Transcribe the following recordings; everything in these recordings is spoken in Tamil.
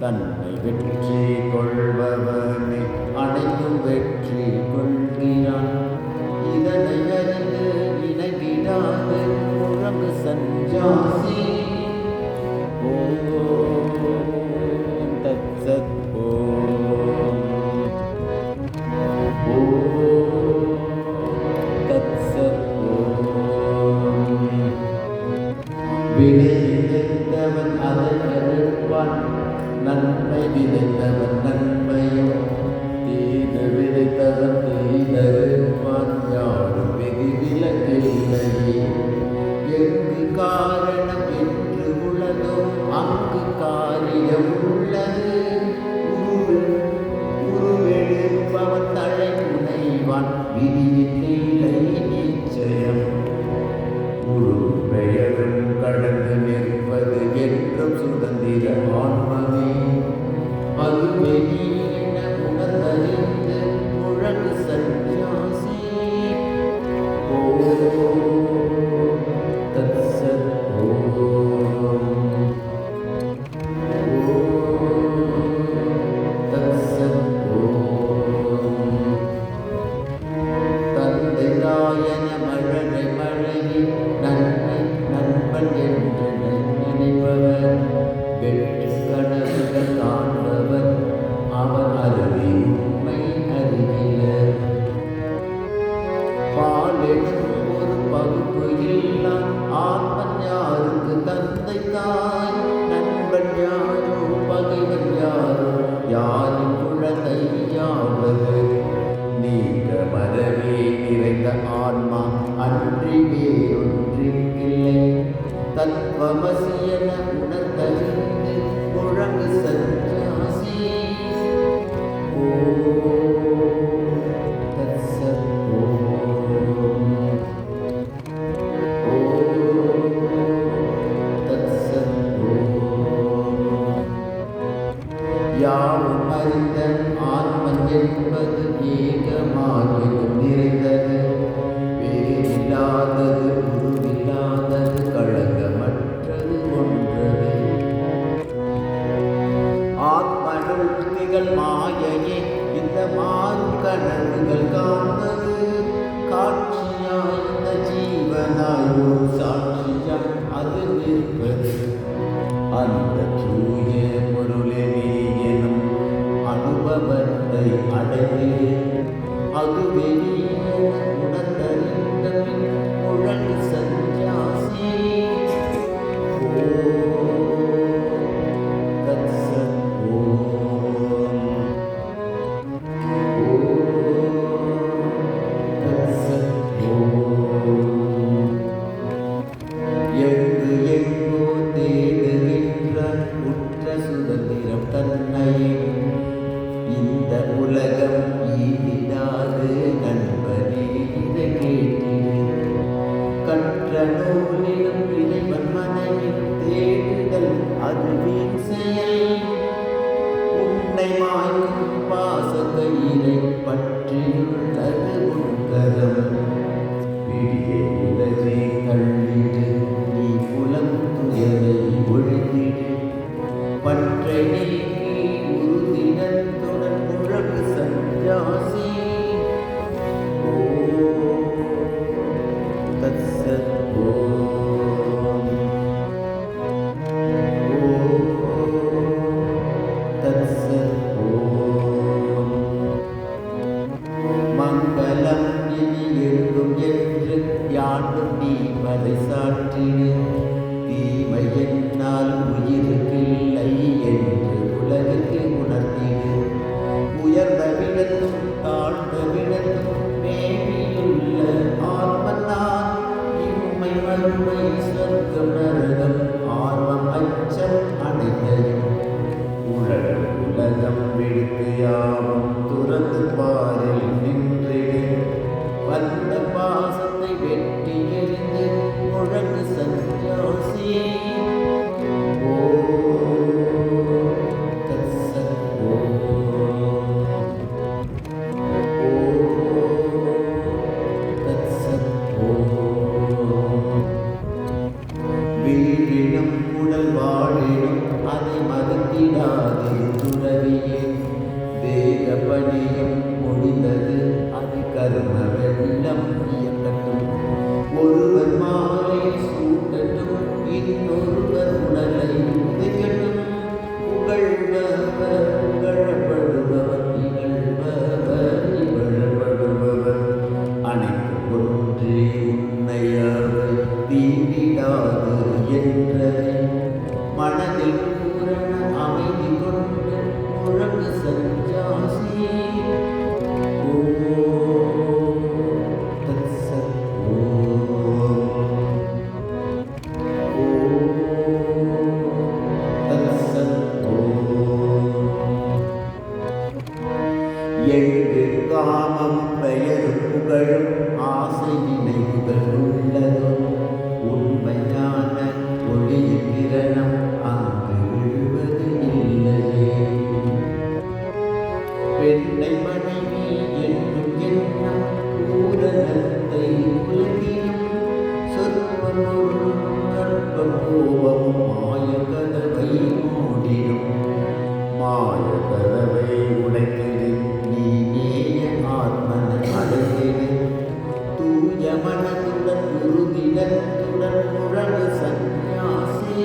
தன்னை வெற்றி கொள்பவனை அனைத்தும் வெற்றி கொள்கிறான். இதனை அறிந்து இணங்கிடாது உறவு சஞ்சாசி. ஓம் தத்சத். ஓம் தத்சத். வினை விதைத்தவன் அதை அறுப்பான், நன்மை விதைத்தவன் நன்மையும், தீது விதைத்தவன் தீதறுப்பான். யாரும் வெகு விலகில்லை. எங்கு காரணம் என்று உள்ளதோ அங்கு காரியம் உள்ளது. உருவெடுப்பவன் தழை முனைவான், விதியின் இல்லை நிச்சயம். பெயரும் கடந்து நிற்பது என்றும் சுதந்திர ஆன்மமே. அது வெளியின உணர்ந்தறிந்து முழங்கு சந்நியாசி. ஓம் தத்சத். ஓம் தத்சத். ஓம் தந்தை தாயன மழலை மழகி நன்மை நண்பன் என்று நினைப்பவர், வெற்றி கனவுகள் காண்பவர், அவர் அருவி உண்மை அறிகிறார். பாலெனும் ஒரு பகுப்பு இல்லா ஆத்மன் யாருக்கு தந்தை தாய். நண்பன் யாரோ பகைவன் யாரோ யாரின் குழந்தை யாவது. நீங்க மரவே நிறைந்த ஆன்மா அன்றி வேறொன்றில்லை. தத்வமசி என உணர்ந்தறிந்து முழங்கு சந்நியாசி. ஓம் தத்சத். ஓம் தத்சத். ஓம் யாவும் அறிந்த ஆன்மன் என்பது ஏகமாகிலும் நிறைந்தது. வேறில்லாதது உருவில்லாதது களங்கமற்றது ஒன்றது. ஆத்மனுள் திகழ் மாயையே இந்த மாறும் கனவுகள் காண்பது. காட்சியாய் இந்த ஜீவனாய் ஒரு சாட்சியாய் அது நிற்பது. அந்த தூய பொருளே நீ எனும் அனுபவத்தை அடைந்து அது வெளியே உணர்ந்தறிந்த பின் முழங்கு சந்நியாசி. ஓம் தத்சத். ஓம் தத்சத். ஓம் எங்கு எங்கோ தேடுகின்ற உற்ற சுதந்திரம் தன்னை இந்த உலகம் ஈடாது. நண்பனே இதை கேட்டிடு. கற்ற நூலிலும் இறைவன் மனையில் தேடுதல் அது வீண் செயல். உன்னை மாய்க்கும் பாசக்கயிறை பற்றியுள்ளது உன்கரம். பிடியை உலகை தள்ளிடு, நீ புலம் துயரை ஒழித்திடு. பற்றை நீக்கி உறுதினத்துடன் முழங்கு சந்நியாசி. ஓம் தத்சத். ஓம் தத்சத். ஓம் மங்களம் இனி எங்கும் என்று யாண்டும் நீ மலை சாற்றிடு. தீமை என்னால் உயிருக்கில்லை என்று உலகுக்கு உணர்த்திடு. உயர்ந்த விடத்தும் தாழ்ந்த விடத்தும் மேலியுள்ள ஆத்மனான். இம்மை மறுமை சொர்க்கம் நரகம் ஆர்வம் அச்சம் அடைந்ததும். உலகம் விடுத்து யாவும் துறந்து பாரில் நின்றிடு. வந்த பாசத்தை வெட்டி எறிந்து முழங்கு சந்நியாசி. ஓம் தத்சத். ஓம் தத்சத். ஓம் வீழினும் உடல் வாழினும் அதை மறந்திடாதே. பணியும் முடிந்தது அது கரும வெள்ளம் இயக்கட்டும். ஒருவர் மாலை சூட்டட்டும், இன்னொருவர் உடலை உதைக்கட்டும். புகழ்பவர் புகழப்படுபவர், இகழ்பவர் இகழப்படுபவர். அனைத்து ஒன்றே உன்னையாவது தீண்டிடாது என்றதை மனதில் பூரண அமைதி கொண்டு முழங்கு சந்நியாசி. ஓம் தத்சத். ஓம் தத்சத். எங்கு காமம் பெயரும் புகழும் ஆசை நினைவுகள் உள்ளதும் உண்மையான ஒளியின் கிரணம் அங்கு விழுவது இல்லையே. பெண்ணை மனைவி என்னும் எண்ணம் பூரணத்தை உலகிலும் சொற்பம் பொருளும் அற்பம் கோபமும் மாய கதவை மூடிடும். மாய கதவை உடைத்திடு, நீ நேய ஆத்மன அடைந்திடு. தூய மனதுடன் உறுதிடத்துடன் முழங்கு சந்நியாசி.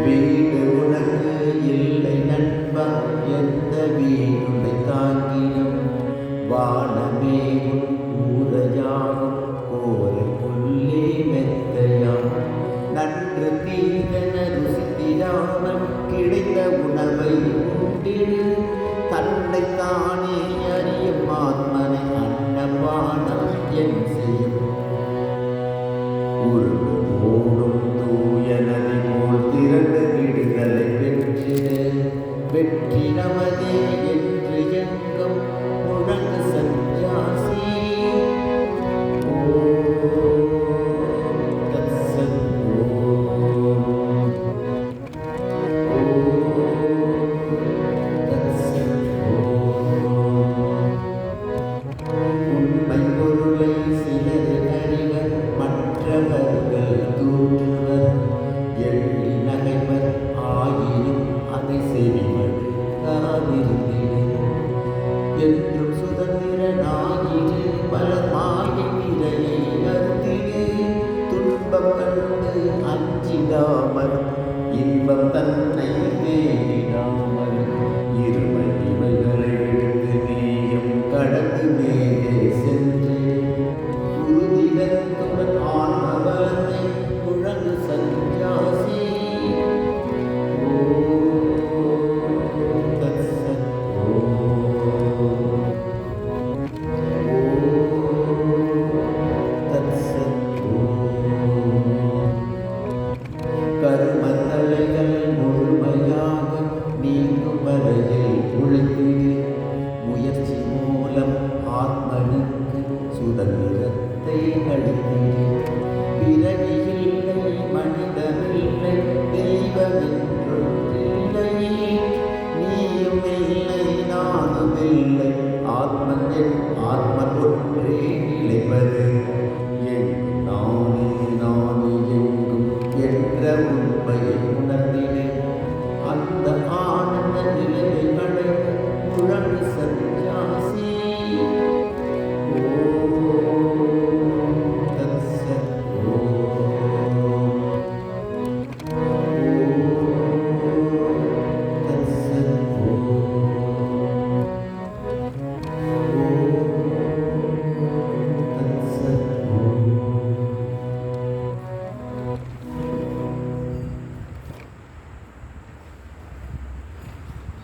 வீடு உனக்கு இல்லை நண்பா, எந்த வீடுமை தாங்கிடும். வானமே உன் கூரையாகும், கோரை புல்லே மெத்தையாம். நன்று தீதன ருசித்திடாமல் கிடைத்த உணவை உண்டிடு. தன்னை தானே அறியும் ஆத்மனை அன்னபானம் என் செய்யும். உருண்டு ஓடும் தூய நதி போல் திரண்டு விடுதலை பெற்றிடு. வெற்றி நமதே என்று எங்கும் முழங்கு சந்நியாசி. ஓம் தத்சத். ஓம் தத்சத். உண்மை பொருளை சிலர் அறிவர், மற்றவர்கள் தூற்றுவர். எள்ளி நகைவர் ஆயினும் அதை செவிமடு காதிருந்திடு. என்றும் சுதந்திரனாயிரு, பல மாயை நிறையை அருந்திடு. துன்பம் கண்டு அஞ்சிடாமல், இன்பம் தன்னை தேடிடாமல், இருமை இவைகளை விடுத்து நீயும் கடந்து மேலே சென்று உறுதிடத்துடன் ஆன்மபலத்தை முழங்கு சந்நியாசி. ஓம் தத்சத். ஓம் தத்சத். கருமத்தலைகள் முழுமையாக நீங்கும் வரையில் உழைத்திடு. முயற்சி மூலம் ஆத்மனுக்கு சுதந்திரத்தை அளித்திடு. பிறவி இல்லை, மனிதனில்லை, தெய்வமென்றொன்றில்லை. நீயும் இல்லை, நானும் இல்லை, ஆத்மன் ஆத்மன் ஒன்றே நிலைப்பது. எங்கும் நானே நானே எங்கும் என்ற உண்மையை